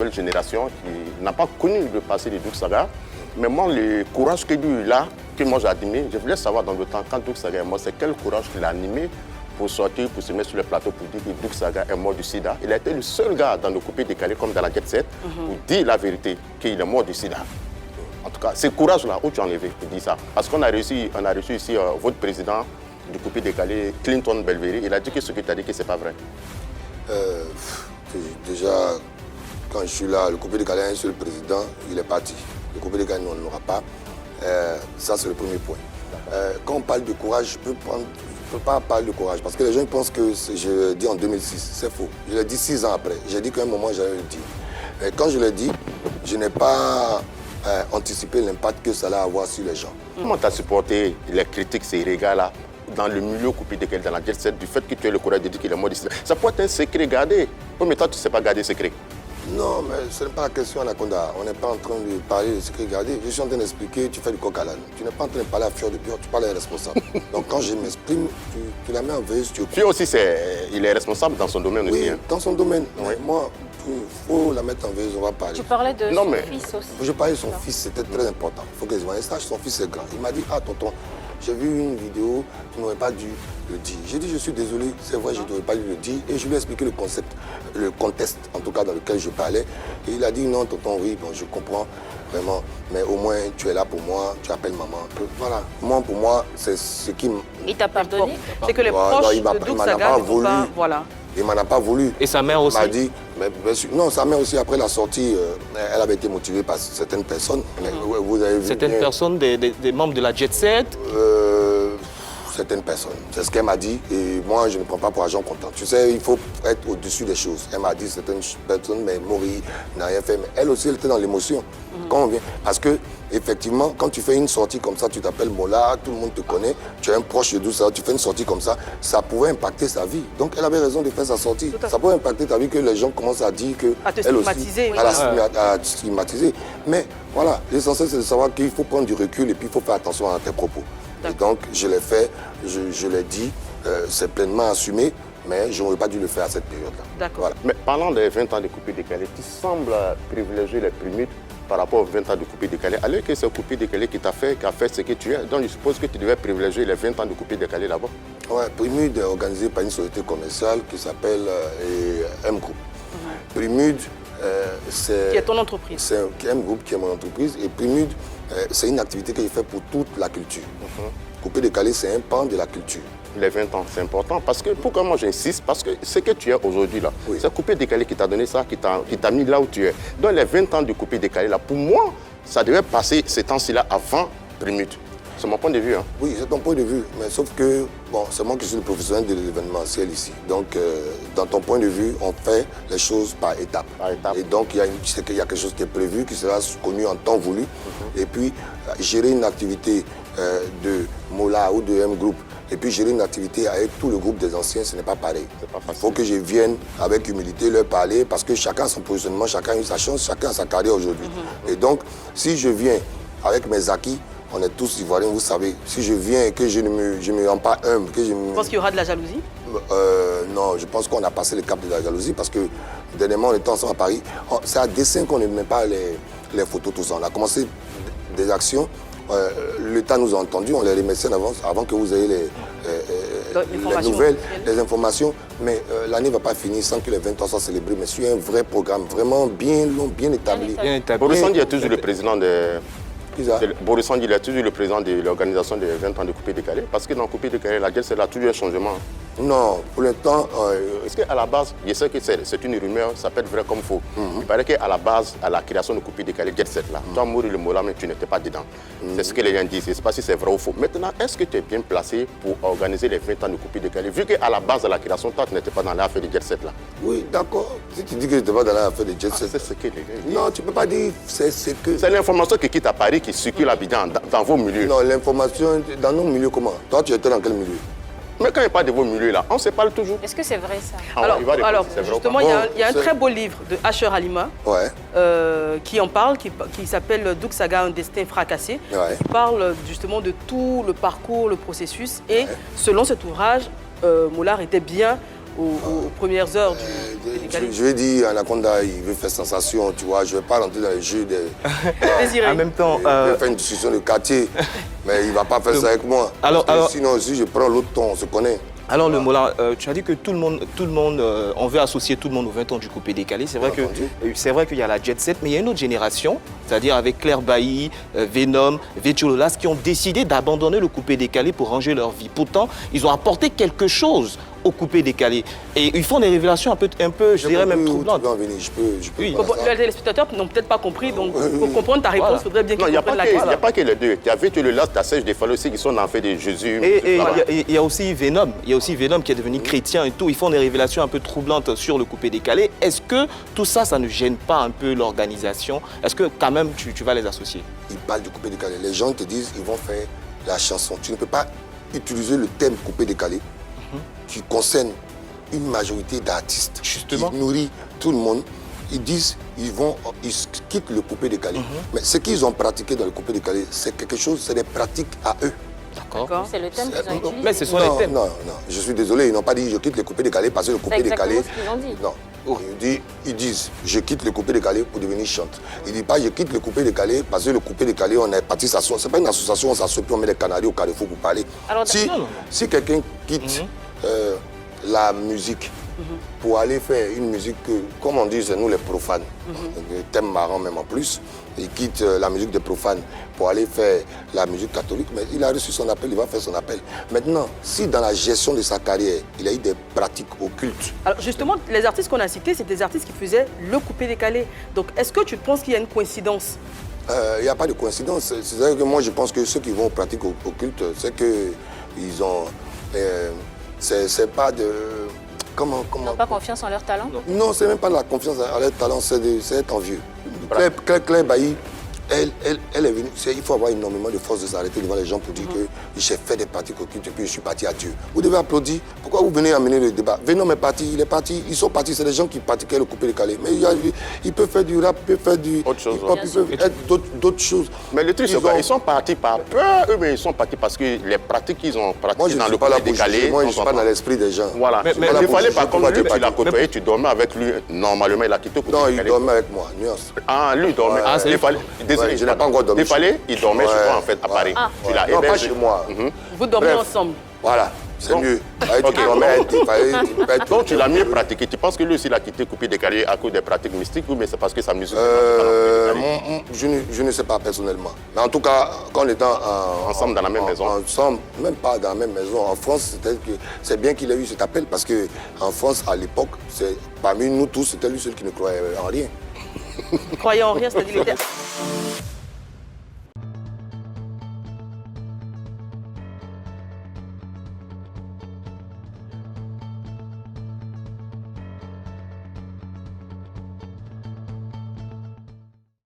nouvelle génération qui n'a pas connu le passé de Doug Saga. Mais moi, le courage que lui il a, que moi j'ai admiré, je voulais savoir dans le temps, quand Doug Saga est mort, c'est quel courage qu'il a animé pour sortir, pour se mettre sur le plateau pour dire que Doug Saga est mort du sida. Il a été le seul gars dans le coupé décalé comme dans la Jet Set pour dire la vérité, qu'il est mort du sida. En tout cas, ce courage-là, où tu as enlevé pour dire ça? Parce qu'on a reçu ici votre président du coupé décalé, Clinton Belvéry, il a dit que ce que tu as dit, que ce n'est pas vrai. Déjà, quand je suis là, le coupé décalé a un seul président, il est parti. Le coupé décalé, on n'aura pas. Ça, c'est le premier point. Quand on parle de courage, je ne peux pas parler de courage parce que les gens pensent que je l'ai dit en 2006. C'est faux. Je l'ai dit 6 ans après. J'ai dit qu'à un moment, j'allais le dire. Mais quand je l'ai dit, je n'ai pas anticipé l'impact que ça allait avoir sur les gens. Comment tu as supporté les critiques, ces regards-là, dans le milieu coupé décalé, dans la Jet Set, du fait que tu aies le courage de dire qu'il est mort du sida? Ça peut être un secret gardé. Oui, mais toi, tu ne sais pas garder secret. Non, mais ce n'est pas la question, Anaconda. On n'est pas en train de parler de secret gardé. Je suis en train d'expliquer, tu fais du coq à l'âne. Tu n'es pas en train de parler à Fior de Pure, tu parles à un responsable. Donc quand je m'exprime, tu la mets en veilleuse, tu Fior aussi, il est responsable dans son domaine aussi. Oui, Hein. dans son domaine. Oui. Mais moi, il faut la mettre en veilleuse, on va parler. Tu parlais de son fils aussi. Je parlais de son fils, c'était très important. Il faut que les gens sachent, son fils est grand. Il m'a dit, ah tonton, j'ai vu une vidéo, tu n'aurais pas dû le dire. J'ai dit, je suis désolé, c'est vrai, je n'aurais pas dû le dire. Et je lui ai expliqué le concept, le contexte, en tout cas dans lequel je parlais. Et il a dit, non, tonton, oui, bon, je comprends, vraiment. Mais au moins, tu es là pour moi, tu appelles maman. Voilà. Moi, pour moi, c'est ce qui me... Il t'a pardonné? C'est que les proches de Doug Saga ne vont pas... Voilà. Il m'en a pas voulu. Et sa mère aussi? Il m'a dit, mais bien sûr, non, sa mère aussi, après la sortie, elle avait été motivée par certaines personnes. Mais vous avez vu certaines bien, personnes, des membres de la Jet Set? Certaines personnes. C'est ce qu'elle m'a dit. Et moi, je ne prends pas pour argent comptant. Tu sais, il faut être au-dessus des choses. Elle m'a dit, certaines personnes, mais Maury n'a rien fait. Mais elle aussi, elle était dans l'émotion. Quand on vient. Parce que, effectivement, quand tu fais une sortie comme ça, tu t'appelles Mola, tout le monde te connaît, tu es un proche de tout ça, tu fais une sortie comme ça pouvait impacter sa vie. Donc, elle avait raison de faire sa sortie. Ça pouvait impacter ta vie que les gens commencent à dire que... À te stigmatiser. À te stigmatiser. Mais voilà, l'essentiel, c'est de savoir qu'il faut prendre du recul et puis il faut faire attention à tes propos. Et donc, je l'ai fait, je l'ai dit, c'est pleinement assumé, mais je n'aurais pas dû le faire à cette période-là. D'accord. Voilà. Mais parlant des 20 ans de coupé décalé, tu sembles privilégier les primates par rapport aux 20 ans de coupé décalé, alors que c'est le coupé décalé qui a fait ce que tu es. Donc, je suppose que tu devais privilégier les 20 ans de coupé décalé là-bas. Oui, Primude est organisé par une société commerciale qui s'appelle M Group. Primude, c'est... Qui est ton entreprise? C'est M Group qui est mon entreprise. Et Primude, c'est une activité que je fais pour toute la culture. Coupé décalé, c'est un pan de la culture. Les 20 ans, c'est important parce que, pourquoi moi j'insiste? Parce que ce que tu es aujourd'hui là, Oui. c'est coupé décalé qui t'a donné ça, qui t'a mis là où tu es. Donc les 20 ans de coupé décalé là, pour moi, ça devait passer ces temps-ci là avant Primude. C'est mon point de vue. Hein. Oui, c'est ton point de vue, mais sauf que, bon, c'est moi qui suis le professionnel de l'événementiel ici. Donc, dans ton point de vue, on fait les choses par étapes. Par étapes. Et donc, il y a quelque chose qui est prévu, qui sera connu en temps voulu. Et puis, gérer une activité de Mola ou de M Group, et puis gérer une activité avec tout le groupe des anciens, ce n'est pas pareil. C'est pas facile. Il faut que je vienne avec humilité leur parler, parce que chacun a son positionnement, chacun a eu sa chance, chacun a sa carrière aujourd'hui. Et donc, si je viens avec mes acquis, on est tous Ivoiriens, vous savez. Si je viens et que je ne me rends pas humble, que je me... Tu penses qu'il y aura de la jalousie? Non, je pense qu'on a passé le cap de la jalousie parce que dernièrement, on était ensemble à Paris. C'est à dessein qu'on ne met pas les photos, tout ça. On a commencé des actions. L'État nous a entendus, on les remercie en avance avant que vous ayez les nouvelles, les informations. Mais l'année ne va pas finir sans que les 20 ans soient célébrés. Mais sur un vrai programme, vraiment bien long, bien établi. Boris Sandi est toujours le président de... Boris Sandi, il est toujours le président de l'organisation des 20 ans de coupé décalé. Parce que dans le coupé décalé, la guerre, c'est là toujours un changement. Non, pour l'instant... Est-ce qu'à la base, je sais que c'est une rumeur, ça peut être vrai comme faux. Il paraît qu'à la base, à la création de coupé décalé, Jet Set là, toi, Mourir le Mola, mais tu n'étais pas dedans. C'est ce que les gens disent, je ne sais pas si c'est vrai ou faux. Maintenant, est-ce que tu es bien placé pour organiser les 20 ans de coupé décalé, vu qu'à la base de la création, toi, tu n'étais pas dans l'affaire de Jet Set là? Oui, d'accord. Si tu dis que je ne n'étais pas dans l'affaire de Jet Set... C'est ce que les gens disent. Non, tu ne peux pas dire c'est ce que... C'est l'information qui quitte à Paris, qui circule à Abidjan, dans vos milieux. Non, l'information, dans nos milieux, comment? Toi, tu étais dans quel milieu? Mais quand il n'y a pas de vos milieux là, on se parle toujours. Est-ce que c'est vrai ça? Alors, c'est vrai ou justement, pas? il y a un très beau livre de Asher Halima qui en parle, qui s'appelle Doug Saga, un destin fracassé. Ouais. Qui parle justement de tout le parcours, le processus. Et selon cet ouvrage, Moulard était bien aux premières heures du coupé décalé? Je vais dire, Anaconda, il veut faire sensation, tu vois. Je ne vais pas rentrer dans les jeux de... Désiré. En même temps... Il veut faire une discussion de quartier, mais il ne va pas faire ça avec moi. Alors, sinon, si je prends l'autre ton, on se connaît. Alors, le Mollah, tu as dit que tout le monde, on veut associer tout le monde aux 20 ans du coupé décalé. C'est vrai qu'il y a la Jet Set, mais il y a une autre génération, c'est-à-dire avec Claire Bailly, Venom, Vechololas, qui ont décidé d'abandonner le coupé décalé pour ranger leur vie. Pourtant, ils ont apporté quelque chose au coupé décalé. Et ils font des révélations un peu je dirais même troublantes. Je peux oui. Les téléspectateurs n'ont peut-être pas compris, donc pour comprendre ta réponse, il faudrait bien qu'ils comprennent la question. Il n'y a pas que les deux. Tu as Vechololas, tu as Serge Defalo aussi qui sont en fait des Jésus. Et il y a aussi Venom. Il y a aussi Venom qui est devenu chrétien et tout. Ils font des révélations un peu troublantes sur le coupé décalé. Est-ce que tout ça, ça ne gêne pas un peu l'organisation? Est-ce que quand même tu vas les associer? Ils parlent du coupé décalé. Les gens te disent ils vont faire la chanson. Tu ne peux pas utiliser le thème coupé décalé qui concerne une majorité d'artistes. Justement. Qui nourrit tout le monde. Ils disent ils quittent le coupé décalé. Mais ce qu'ils ont pratiqué dans le coupé décalé, c'est quelque chose, c'est des pratiques à eux. D'accord. C'est le thème qu'ils ont utilisé. Mais ce sont les thèmes. Non, je suis désolé, ils n'ont pas dit je quitte le coupé décalé parce que le coupé décalé... C'est exactement ce qu'ils ont dit. Non. Ils disent je quitte le coupé décalé pour devenir chante. Ils ne disent pas je quitte le coupé décalé parce que le coupé décalé, on est parti s'asseoir. Ce n'est pas une association, on s'assoit puis on met des canaris au carrefour pour parler. Alors, si quelqu'un quitte la musique pour aller faire une musique que, comme on dit, c'est nous les profanes, le thème marrant même en plus, il quitte la musique des profanes pour aller faire la musique catholique, mais il a reçu son appel, il va faire son appel. Maintenant, si dans la gestion de sa carrière, il a eu des pratiques occultes... Alors justement, les artistes qu'on a cités, c'est des artistes qui faisaient le coupé décalé. Donc est-ce que tu penses qu'il y a une coïncidence? Il n'y a pas de coïncidence. C'est-à-dire que moi, je pense que ceux qui vont aux pratiques occultes, c'est qu'ils ont... c'est pas de... Comment Ils n'ont pas confiance en leur talent? Non, c'est même pas de la confiance en leur talent, c'est être envieux. Claire Bailly, elle est venue. Il faut avoir énormément de force de s'arrêter devant les gens pour dire que j'ai fait des pratiques occultes et puis je suis parti à Dieu. Vous devez applaudir. Pourquoi vous venez amener le débat? Venom est parti, il est parti. Ils sont partis, c'est des gens qui pratiquaient le coupé décalé. Mais ils peuvent faire du rap, ils peuvent faire du autre chose, hip-hop, ils peuvent être d'autres choses. Mais le truc, c'est quoi? Ils sont partis par peur, eux, mais ils sont partis parce que les pratiques qu'ils ont pratiquées dans le coupé décalé... Moi, je ne suis pas dans l'esprit des gens. Voilà. Mais il fallait pas, comme lui, tu l'as côtoyé, tu dormais avec lui. Normalement, il a quitté le coupé décalé. Non, il dormait avec moi, nuance. Ah, lui, il dormait. Désolé, je n'ai pas encore dormi. Il dormait souvent en fait à Paris. Tu l'as non, pas chez moi. Vous dormez ensemble? Voilà, c'est mieux. Donc tu l'as mieux pratiqué. Tu penses que lui aussi il a quitté coupé décalé à cause des pratiques mystiques ou mais c'est parce que sa musique je ne sais pas personnellement. Mais en tout cas, quand on est ensemble dans la même maison. Ensemble, même pas dans la même maison. En France, c'est bien qu'il ait eu cet appel parce qu'en France, à l'époque, parmi nous tous, c'était lui seul qui ne croyait en rien. Il croyait en rien, c'est-à-dire qu'il était...